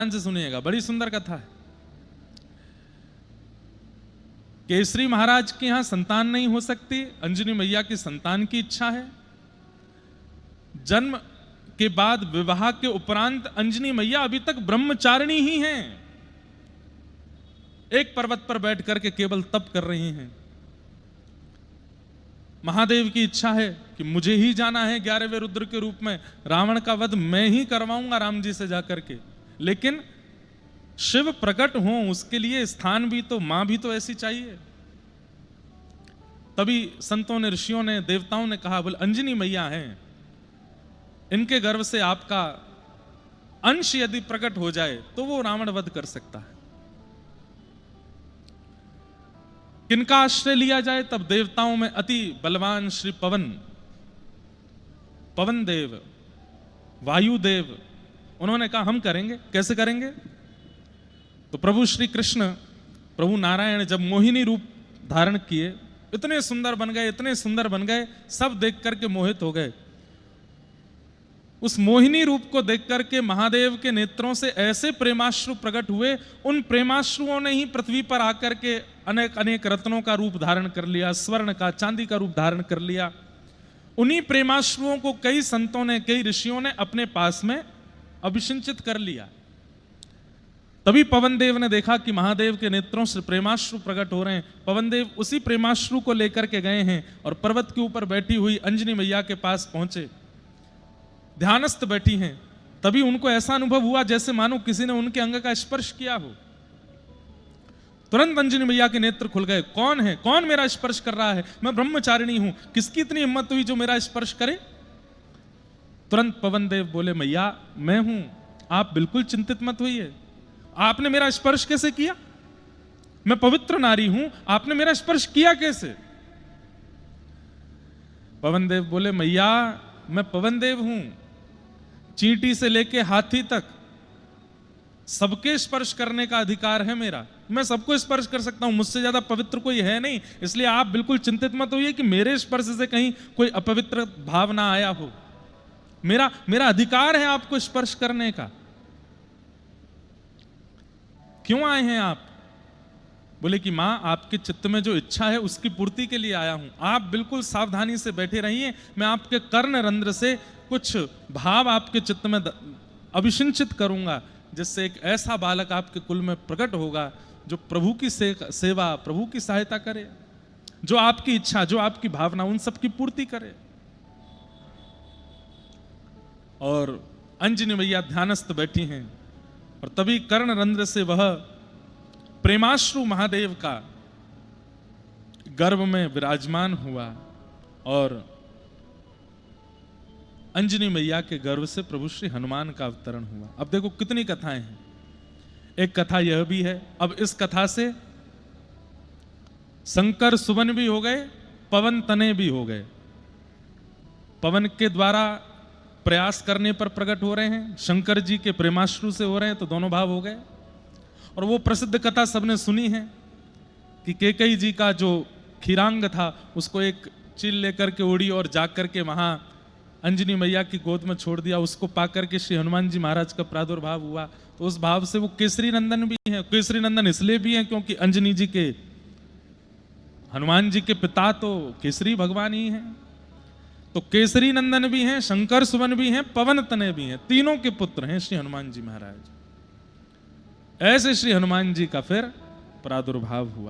ध्यान से सुनिएगा, बड़ी सुंदर कथा है। केसरी महाराज के यहां संतान नहीं हो सकती, अंजनी मैया की संतान की इच्छा है। जन्म के बाद विवाह के उपरांत अंजनी मैया अभी तक ब्रह्मचारिणी ही हैं, एक पर्वत पर बैठ करके केवल तप कर रही हैं। महादेव की इच्छा है कि मुझे ही जाना है 11वें रुद्र के रूप में, रावण का वध मैं ही करवाऊंगा राम जी से जाकर के। लेकिन शिव प्रकट हो उसके लिए स्थान भी तो, मां भी तो ऐसी चाहिए। तभी संतों ने, ऋषियों ने, देवताओं ने कहा, बोले अंजनी मैया हैं, इनके गर्भ से आपका अंश यदि प्रकट हो जाए तो वो रावण वध कर सकता है। किनका आश्रय लिया जाए? तब देवताओं में अति बलवान श्री पवन देव, वायुदेव, उन्होंने कहा हम करेंगे। कैसे करेंगे? तो प्रभु श्री कृष्ण, प्रभु नारायण जब मोहिनी रूप धारण किए, इतने सुंदर बन गए, इतने सुंदर बन गए, सब देख करके मोहित हो गए। उस मोहिनी रूप को देख करके महादेव के नेत्रों से ऐसे प्रेमाश्रु प्रकट हुए, उन प्रेमाश्रुओं ने ही पृथ्वी पर आकर के अनेक अनेक रत्नों का रूप धारण कर लिया, स्वर्ण का, चांदी का रूप धारण कर लिया। उन्हीं प्रेमाश्रुओं को कई संतों ने, कई ऋषियों ने अपने पास में अभिषिंचित कर लिया। तभी पवन देव ने देखा कि महादेव के नेत्रों से प्रेमाश्रु प्रकट हो रहे हैं। पवन देव उसी प्रेमाश्रु को लेकर के गए हैं और पर्वत के ऊपर बैठी हुई अंजनी मैया के पास पहुंचे। ध्यानस्थ बैठी हैं। तभी उनको ऐसा अनुभव हुआ जैसे मानो किसी ने उनके अंग का स्पर्श किया हो। तुरंत अंजनी मैया के नेत्र खुल गए। कौन है? कौन मेरा स्पर्श कर रहा है? मैं ब्रह्मचारिणी हूं, किसकी इतनी हिम्मत हुई जो मेरा स्पर्श करे? तुरंत पवन देव बोले, मैया मैं हूं, आप बिल्कुल चिंतित मत होइए। आपने मेरा स्पर्श कैसे किया? मैं पवित्र नारी हूं, आपने मेरा स्पर्श किया कैसे? पवन देव बोले, मैया मैं पवन देव हूं, चींटी से लेके हाथी तक सबके स्पर्श करने का अधिकार है मेरा, मैं सबको स्पर्श कर सकता हूं, मुझसे ज्यादा पवित्र कोई है नहीं। इसलिए आप बिल्कुल चिंतित मत होइए कि मेरे स्पर्श से कहीं कोई अपवित्र भाव ना आया हो। मेरा अधिकार है आपको स्पर्श करने का। क्यों आए हैं आप? बोले कि मां आपके चित्त में जो इच्छा है उसकी पूर्ति के लिए आया हूं। आप बिल्कुल सावधानी से बैठे रहिए, मैं आपके कर्ण रंध्र से कुछ भाव आपके चित्त में अभिषिंचित करूंगा, जिससे एक ऐसा बालक आपके कुल में प्रकट होगा जो प्रभु की सेवा, प्रभु की सहायता करे, जो आपकी इच्छा, जो आपकी भावना, उन सब की पूर्ति करे। और अंजनी मैया ध्यानस्थ बैठी हैं और तभी कर्ण रंध्र से वह प्रेमाश्रु महादेव का गर्भ में विराजमान हुआ और अंजनी मैया के गर्भ से प्रभु श्री हनुमान का अवतरण हुआ। अब देखो कितनी कथाएं हैं। एक कथा यह भी है। अब इस कथा से शंकर सुवन भी हो गए, पवन तने भी हो गए। पवन के द्वारा प्रयास करने पर प्रकट हो रहे हैं, शंकर जी के प्रेमाश्रु से हो रहे हैं, तो दोनों भाव हो गए। और वो प्रसिद्ध कथा सबने सुनी है कि कैकेयी जी का जो खीरांग था उसको एक चील लेकर के उड़ी और जाकर के वहां अंजनी मैया की गोद में छोड़ दिया। उसको पाकर के श्री हनुमान जी महाराज का प्रादुर्भाव हुआ। तो उस भाव से वो केसरी नंदन भी हैं। केसरी नंदन इसलिए भी हैं क्योंकि अंजनी जी के, हनुमान जी के पिता तो केसरी भगवान ही हैं। तो केसरी नंदन भी हैं, शंकर सुवन भी हैं, पवन तनय भी हैं, तीनों के पुत्र हैं श्री हनुमान जी महाराज। ऐसे श्री हनुमान जी का फिर प्रादुर्भाव हुआ।